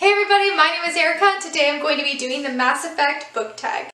Hey everybody, my name is Erica and today I'm going to be doing the Mass Effect book tag.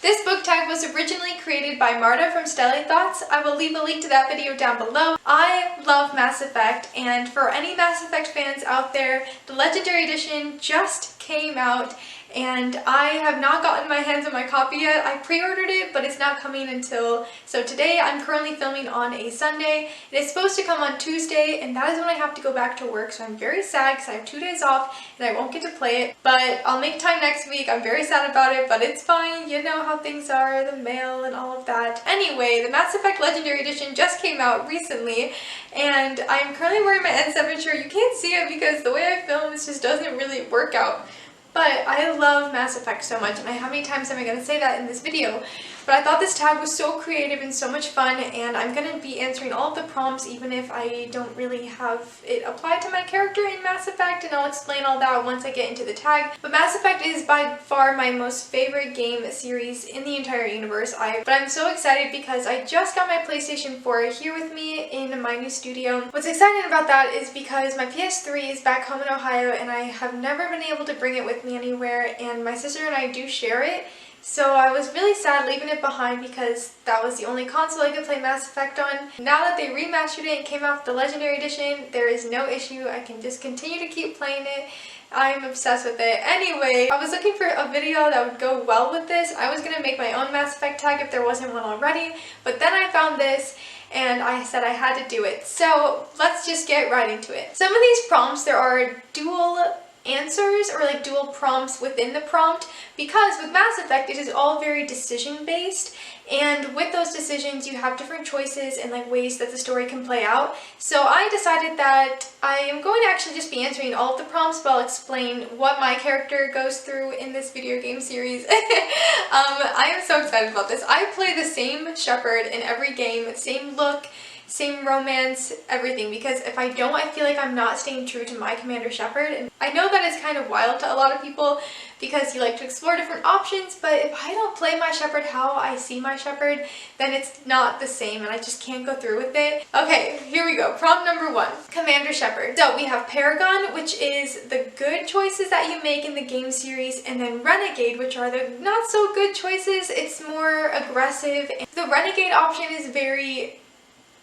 This book tag was originally created by Marta from Stelly Thoughts. I will leave a link to that video down below. I love Mass Effect, and for any Mass Effect fans out there, the Legendary Edition just came out and I have not gotten my hands on my copy yet. I pre-ordered it, but it's not coming until... So today I'm currently filming on a Sunday. It is supposed to come on Tuesday, and that is when I have to go back to work, so I'm very sad because I have 2 days off and I won't get to play it. But I'll make time next week. I'm very sad about it, but it's fine. You know how things are, the mail and all of that. Anyway, the Mass Effect Legendary Edition just came out recently, and I'm currently wearing my N7 shirt. You can't see it because the way I film this just doesn't really work out. But I love Mass Effect so much, and how many times am I going to say that in this video? But I thought this tag was so creative and so much fun, and I'm going to be answering all of the prompts even if I don't really have it applied to my character in Mass Effect, and I'll explain all that once I get into the tag. But Mass Effect is by far my most favorite game series in the entire universe. But I'm so excited because I just got my PlayStation 4 here with me in my new studio. What's exciting about that is because my PS3 is back home in Ohio and I have never been able to bring it with me anywhere, and my sister and I do share it. So I was really sad leaving it behind because that was the only console I could play Mass Effect on. Now that they remastered it and came out with the Legendary Edition, there is no issue. I can just continue to keep playing it. I'm obsessed with it. Anyway, I was looking for a video that would go well with this. I was going to make my own Mass Effect tag if there wasn't one already, but then I found this and I said I had to do it. So let's just get right into it. Some of these prompts, there are dual answers or like dual prompts within the prompt, because with Mass Effect it is all very decision based, and with those decisions you have different choices and like ways that the story can play out. So I decided that I am going to actually just be answering all of the prompts, but I'll explain what my character goes through in this video game series. I am so excited about this. I play the same Shepard in every game, same look, same romance, everything, because if I don't, I feel like I'm not staying true to my Commander Shepard. And I know that is kind of wild to a lot of people because you like to explore different options, but if I don't play my Shepard how I see my Shepard, then it's not the same and I just can't go through with it. Okay, here we go. Prompt number 1, Commander Shepard. So we have Paragon, which is the good choices that you make in the game series, and then Renegade, which are the not so good choices. It's more aggressive. The Renegade option is very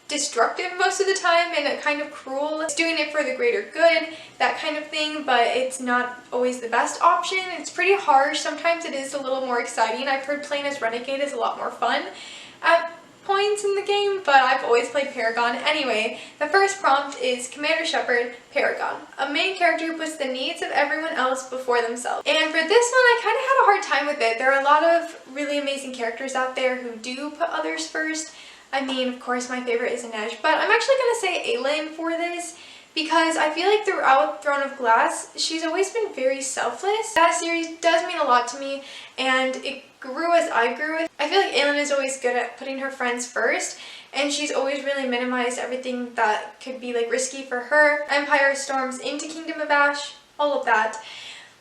destructive most of the time and kind of cruel. It's doing it for the greater good, that kind of thing, but it's not always the best option. It's pretty harsh. Sometimes it is a little more exciting. I've heard playing as Renegade is a lot more fun at points in the game, but I've always played Paragon. Anyway, the first prompt is Commander Shepard, Paragon. A main character who puts the needs of everyone else before themselves. And for this one, I kind of had a hard time with it. There are a lot of really amazing characters out there who do put others first. I mean, of course, my favorite is Inej, but I'm actually going to say Aelin for this because I feel like throughout Throne of Glass, she's always been very selfless. That series does mean a lot to me, and it grew as I grew. I feel like Aelin is always good at putting her friends first, and she's always really minimized everything that could be like risky for her. Empire storms into Kingdom of Ash, all of that.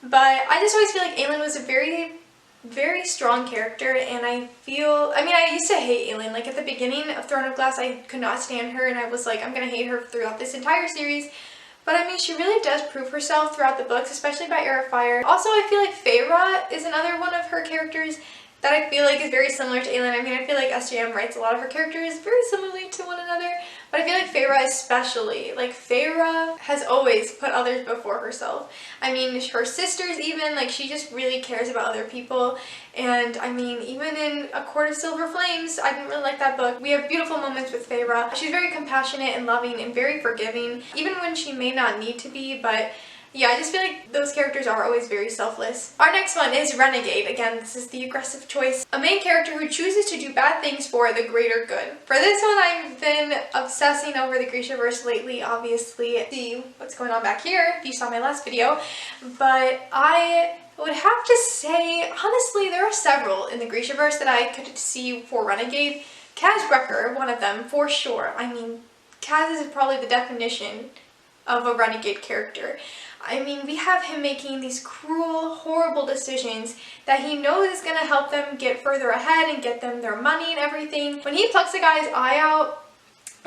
But I just always feel like Aelin was a very strong character, and I used to hate Aelin. Like at the beginning of Throne of Glass, I could not stand her and I was like, I'm gonna hate her throughout this entire series. But I mean, she really does prove herself throughout the books, especially by Era of Fire. Also, I feel like Feyre is another one of her characters that I feel like is very similar to Aelin. I mean, I feel like SJM writes a lot of her characters very similarly to one another, but I feel like Feyre especially. Like, Feyre has always put others before herself. I mean, her sisters even, like, she just really cares about other people. And, I mean, even in A Court of Silver Flames, I didn't really like that book. We have beautiful moments with Feyre. She's very compassionate and loving and very forgiving, even when she may not need to be, but yeah, I just feel like those characters are always very selfless. Our next one is Renegade. Again, this is the aggressive choice. A main character who chooses to do bad things for the greater good. For this one, I've been obsessing over the Grishaverse lately, obviously. See what's going on back here if you saw my last video. But I would have to say, honestly, there are several in the Grishaverse that I could see for Renegade. Kaz Brekker, one of them, for sure. I mean, Kaz is probably the definition of a Renegade character. I mean, we have him making these cruel, horrible decisions that he knows is going to help them get further ahead and get them their money and everything. When he plucks a guy's eye out,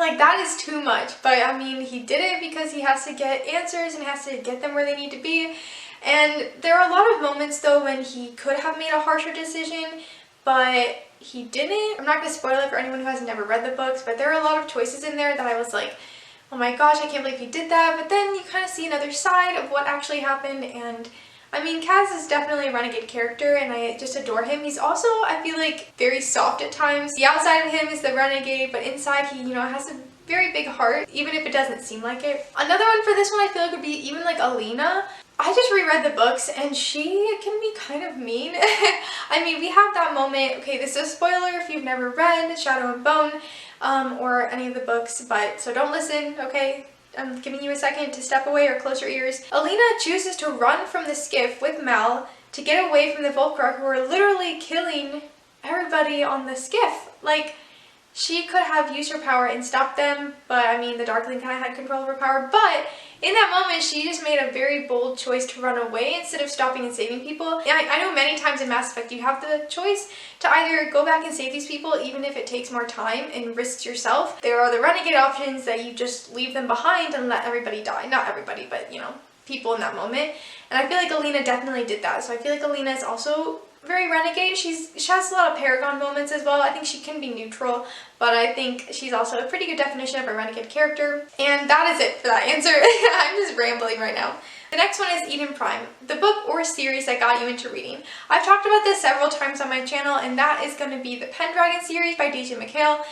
Like, that is too much. But I mean, he did it because he has to get answers and has to get them where they need to be. And there are a lot of moments though when he could have made a harsher decision, but he didn't. I'm not going to spoil it for anyone who has never read the books, but there are a lot of choices in there that I was like, oh my gosh, I can't believe he did that. But then you kind of see another side of what actually happened, and I mean, Kaz is definitely a Renegade character, and I just adore him. He's also, I feel like, very soft at times. The outside of him is the Renegade, but inside he, you know, has a very big heart, even if it doesn't seem like it. Another one for this one I feel like would be even like Alina. I just reread the books and she can be kind of mean. I mean, we have that moment, okay, this is a spoiler if you've never read Shadow and Bone or any of the books, but so don't listen, okay? I'm giving you a second to step away or close your ears. Alina chooses to run from the skiff with Mal to get away from the Volcra, who are literally killing everybody on the skiff. Like, she could have used her power and stopped them, but I mean, the Darkling kind of had control of her power, but in that moment, she just made a very bold choice to run away instead of stopping and saving people. And I know many times in Mass Effect you have the choice to either go back and save these people, even if it takes more time and risks yourself. There are the Renegade options that you just leave them behind and let everybody die. Not everybody, but you know, people in that moment. And I feel like Alina definitely did that. So I feel like Alina is also very Renegade. She has a lot of Paragon moments as well. I think she can be neutral, but I think she's also a pretty good definition of a Renegade character. And that is it for that answer. I'm just rambling right now. The next one is Eden Prime, the book or series that got you into reading. I've talked about this several times on my channel, and that is going to be the Pendragon series by DJ McHale.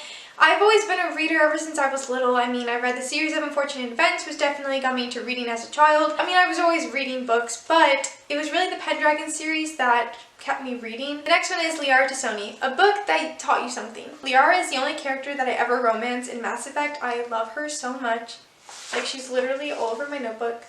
I've always been a reader ever since I was little. I mean, I read the series of Unfortunate Events, which definitely got me into reading as a child. I mean, I was always reading books, but it was really the Pendragon series that kept me reading. The next one is Liara Tassoni, a book that taught you something. Liara is the only character that I ever romance in Mass Effect. I love her so much. Like, she's literally all over my notebook.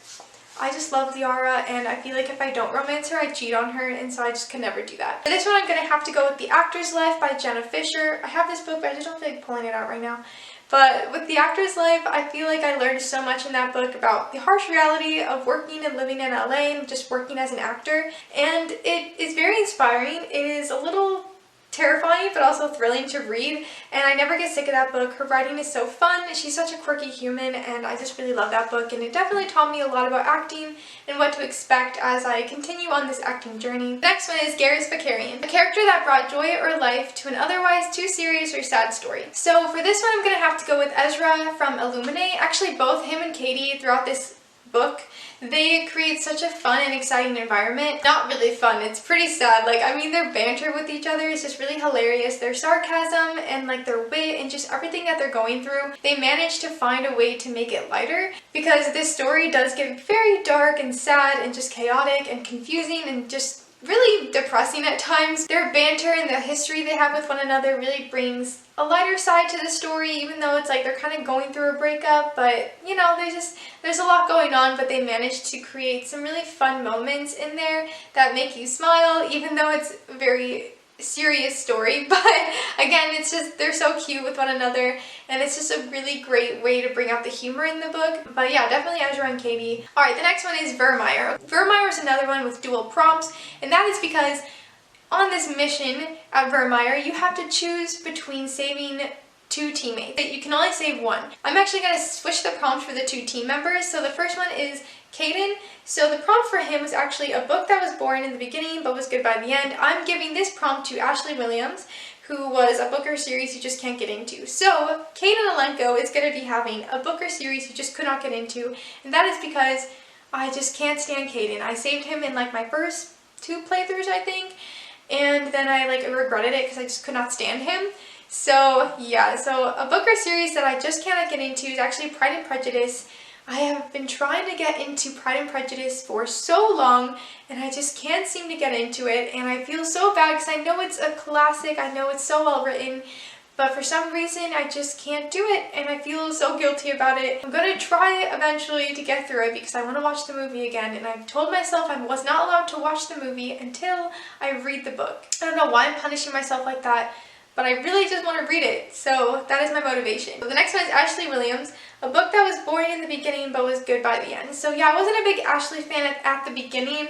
I just love Liara, and I feel like if I don't romance her, I cheat on her, and so I just can never do that. For this one, I'm going to have to go with The Actor's Life by Jenna Fischer. I have this book, but I just don't feel like pulling it out right now. But with The Actor's Life, I feel like I learned so much in that book about the harsh reality of working and living in LA and just working as an actor. And it is very inspiring. It is a little terrifying, but also thrilling to read, and I never get sick of that book. Her writing is so fun. She's such a quirky human, and I just really love that book, and it definitely taught me a lot about acting and what to expect as I continue on this acting journey. The next one is Garrus Vakarian, a character that brought joy or life to an otherwise too serious or sad story. So for this one, I'm going to have to go with Ezra from Illuminate. Actually, both him and Katie throughout this book, they create such a fun and exciting environment. Not really fun, it's pretty sad. Like, I mean, their banter with each other is just really hilarious. Their sarcasm and like their wit and just everything that they're going through, they manage to find a way to make it lighter, because this story does get very dark and sad and just chaotic and confusing and just really depressing at times. Their banter and the history they have with one another really brings a lighter side to the story, even though it's like they're kind of going through a breakup, but you know, there's a lot going on, but they managed to create some really fun moments in there that make you smile, even though it's a very serious story. But again, it's just, they're so cute with one another, and it's just a really great way to bring out the humor in the book. But yeah, definitely Ezra and Katie. Alright, the next one is Vermeer. Vermeer is another one with dual prompts, and that is because on this mission at Vermeer, you have to choose between saving two teammates. You can only save one. I'm actually going to switch the prompt for the two team members. So the first one is Caden. So the prompt for him was actually a book that was boring in the beginning but was good by the end. I'm giving this prompt to Ashley Williams, who was a book or series you just can't get into. So Caden Alenko is going to be having a book or series you just could not get into, and that is because I just can't stand Caden. I saved him in like my first 2 playthroughs, I think, and then I like regretted it because I just could not stand him. So yeah, so a book or series that I just cannot get into is actually Pride and Prejudice. I have been trying to get into Pride and Prejudice for so long, and I just can't seem to get into it, and I feel so bad because I know it's a classic, I know it's so well written, but for some reason I just can't do it, and I feel so guilty about it. I'm going to try eventually to get through it because I want to watch the movie again, and I've told myself I was not allowed to watch the movie until I read the book. I don't know why I'm punishing myself like that, but I really just want to read it, so that is my motivation. So the next one is Ashley Williams, a book that was boring in the beginning but was good by the end. So yeah, I wasn't a big Ashley fan at the beginning,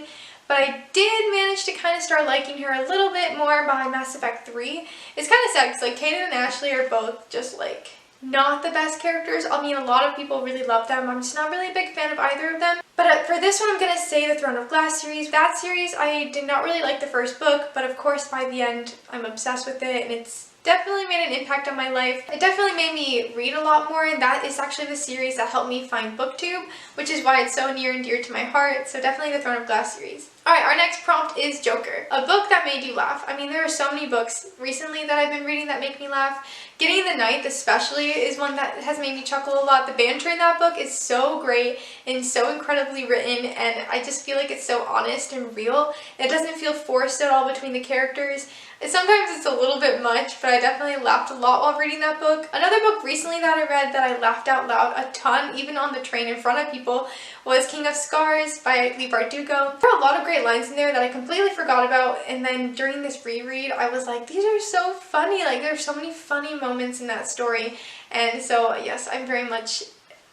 but I did manage to kind of start liking her a little bit more by Mass Effect 3. It's kind of sad because like Kaden and Ashley are both just like not the best characters. I mean, a lot of people really love them. I'm just not really a big fan of either of them. But for this one, I'm going to say the Throne of Glass series. That series, I did not really like the first book, but of course by the end, I'm obsessed with it, and it's definitely made an impact on my life. It definitely made me read a lot more, and that is actually the series that helped me find BookTube, which is why it's so near and dear to my heart. So definitely the Throne of Glass series. Alright, our next prompt is Joker, a book that made you laugh. I mean, there are so many books recently that I've been reading that make me laugh. Gideon the Ninth especially is one that has made me chuckle a lot. The banter in that book is so great and so incredibly written, and I just feel like it's so honest and real. It doesn't feel forced at all between the characters. Sometimes it's a little bit much, but I definitely laughed a lot while reading that book. Another book recently that I read that I laughed out loud a ton, even on the train in front of people, was King of Scars by Leigh Bardugo. There are a lot of great lines in there that I completely forgot about, and then during this reread, I was like, these are so funny. Like, there's so many funny moments in that story, and so yes, I'm very much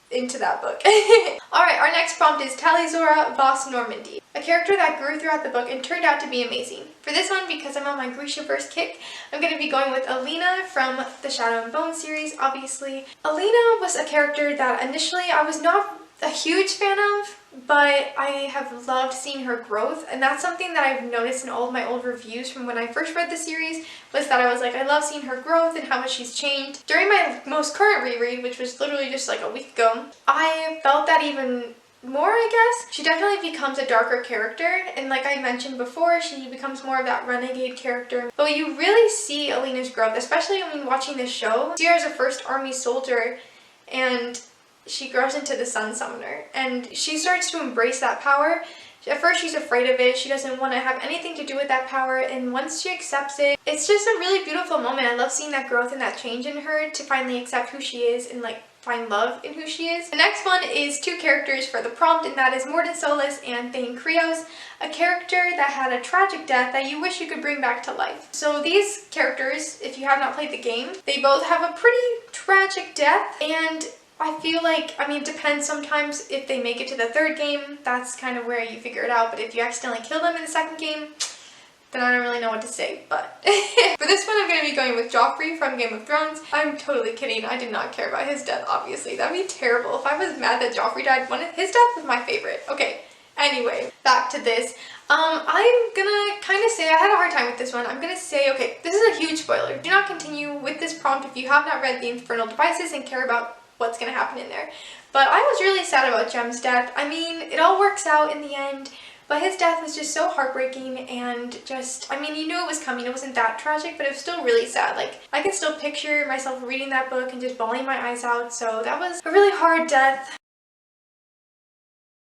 into that book. Alright, our next prompt is Talizora Boss Normandy, a character that grew throughout the book and turned out to be amazing. For this one, because I'm on my Grishaverse kick, I'm going to be going with Alina from the Shadow and Bone series, obviously. Alina was a character that initially I was not a huge fan of, but I have loved seeing her growth, and that's something that I've noticed in all of my old reviews from when I first read the series, was that I was like, I love seeing her growth and how much she's changed. During my most current reread, which was literally just like a week ago, I felt that even more, I guess. She definitely becomes a darker character, and like I mentioned before, she becomes more of that renegade character. But you really see Alina's growth, especially when watching this show. See her as a first army soldier, and she grows into the Sun Summoner, and she starts to embrace that power. At first she's afraid of it, she doesn't want to have anything to do with that power, and once she accepts it, it's just a really beautiful moment. I love seeing that growth and that change in her to finally accept who she is and like find love in who she is. The next one is two characters for the prompt, and that is Morden Solis and Thane Krios, a character that had a tragic death that you wish you could bring back to life. So these characters, if you have not played the game, they both have a pretty tragic death, and I feel like, I mean, it depends sometimes if they make it to the third game, that's kind of where you figure it out, but if you accidentally kill them in the second game, then I don't really know what to say, but for this one I'm going to be going with Joffrey from Game of Thrones. I'm totally kidding, I did not care about his death, obviously. That'd be terrible. If I was mad that Joffrey died, his death was my favorite. Okay, anyway, back to this. I'm gonna kind of say, I had a hard time with this one. I'm gonna say, okay, this is a huge spoiler. Do not continue with this prompt if you have not read The Infernal Devices and care about what's going to happen in there. But I was really sad about Jem's death. I mean, it all works out in the end, but his death was just so heartbreaking, and just, I mean, you knew it was coming. It wasn't that tragic, but it was still really sad. Like, I can still picture myself reading that book and just bawling my eyes out, so that was a really hard death.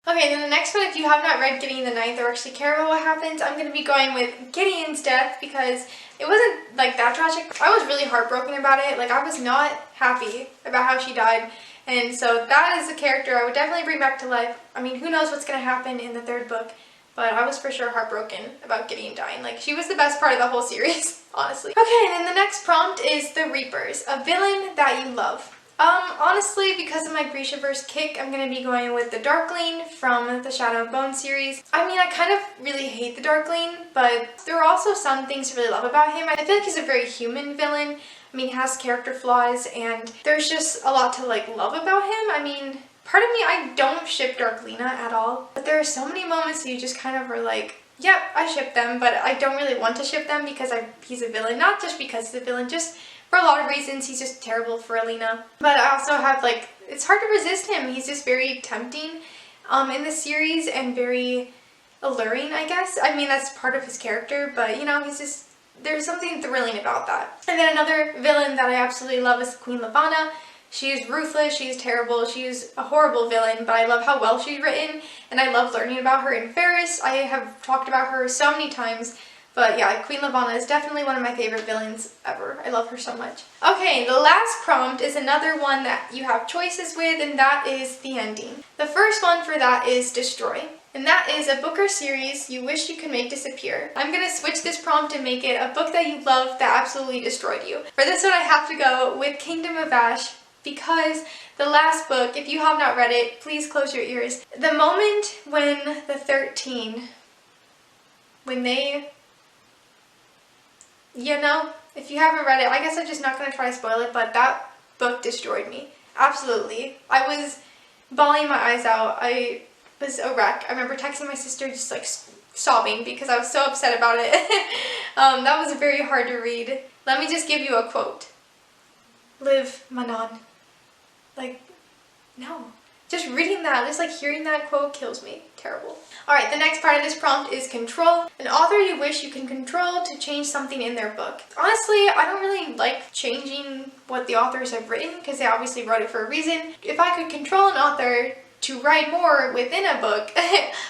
Okay, then the next one, if you have not read Gideon the Ninth or actually care about what happens, I'm going to be going with Gideon's death because it wasn't like that tragic. I was really heartbroken about it. Like, I was not happy about how she died, and so that is a character I would definitely bring back to life. I mean, who knows what's going to happen in the third book, but I was for sure heartbroken about Gideon dying. Like, she was the best part of the whole series, honestly. Okay, and then the next prompt is the Reapers, a villain that you love. Honestly, because of my Grishaverse kick, I'm going to be going with the Darkling from the Shadow and Bone series. I mean, I kind of really hate the Darkling, but there are also some things to really love about him. I feel like he's a very human villain. I mean, he has character flaws, and there's just a lot to, like, love about him. I mean, part of me, I don't ship Darklina at all, but there are so many moments that you just kind of are like, yep, I ship them, but I don't really want to ship them because he's a villain. Not just because he's a villain, just for a lot of reasons. He's just terrible for Alina. But I also have, like, it's hard to resist him. He's just very tempting in the series and very alluring, I guess. I mean, that's part of his character, but, you know, he's just, there's something thrilling about that. And then another villain that I absolutely love is Queen Lavana. She's ruthless, she's terrible, she's a horrible villain, but I love how well she's written, and I love learning about her in Ferris. I have talked about her so many times. But yeah, Queen Lavana is definitely one of my favorite villains ever. I love her so much. Okay, the last prompt is another one that you have choices with, and that is the ending. The first one for that is Destroy. And that is a book or series you wish you could make disappear. I'm going to switch this prompt and make it a book that you love that absolutely destroyed you. For this one, I have to go with Kingdom of Ash, because the last book, if you have not read it, please close your ears. The moment when the 13, when they, you know, if you haven't read it, I guess I'm just not going to try to spoil it, but that book destroyed me. Absolutely. I was bawling my eyes out. I was a wreck. I remember texting my sister just like sobbing because I was so upset about it. That was very hard to read. Let me just give you a quote. Live, Manon. Like, no. Just reading that, just like hearing that quote kills me. Terrible. Alright, the next part of this prompt is control. An author you wish you can control to change something in their book. Honestly, I don't really like changing what the authors have written because they obviously wrote it for a reason. If I could control an author to write more within a book,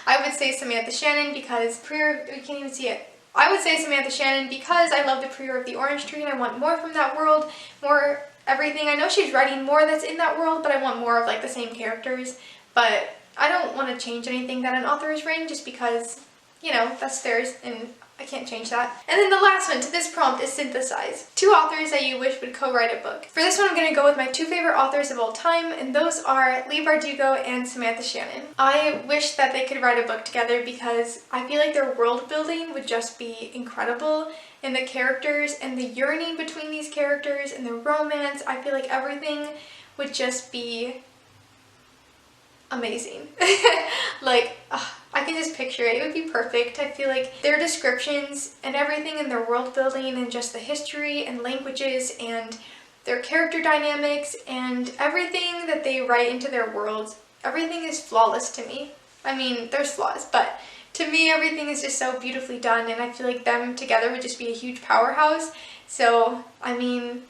I would say Samantha Shannon because you can't even see it. I would say Samantha Shannon because I love the Prayer of the Orange Tree and I want more from that world, more everything. I know she's writing more that's in that world, but I want more of like the same characters. But I don't want to change anything that an author has written just because, you know, that's theirs and I can't change that. And then the last one to this prompt is synthesize. 2 authors that you wish would co-write a book. For this one, I'm going to go with my 2 favorite authors of all time, and those are Leigh Bardugo and Samantha Shannon. I wish that they could write a book together because I feel like their world building would just be incredible, and the characters and the yearning between these characters and the romance, I feel like everything would just be amazing. Like, I can just picture it. It would be perfect. I feel like their descriptions and everything in their world building and just the history and languages and their character dynamics and everything that they write into their worlds, everything is flawless to me. I mean, there's flaws, but to me everything is just so beautifully done and I feel like them together would just be a huge powerhouse. So, I mean,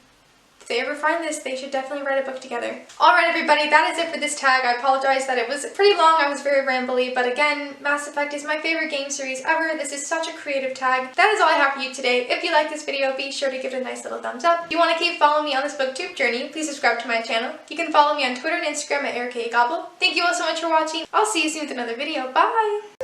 if they ever find this, they should definitely write a book together. Alright everybody, that is it for this tag. I apologize that it was pretty long, I was very rambly, but again, Mass Effect is my favorite game series ever. This is such a creative tag. That is all I have for you today. If you like this video, be sure to give it a nice little thumbs up. If you want to keep following me on this booktube journey, please subscribe to my channel. You can follow me on Twitter and Instagram at ErikaAGobble. Thank you all so much for watching. I'll see you soon with another video. Bye!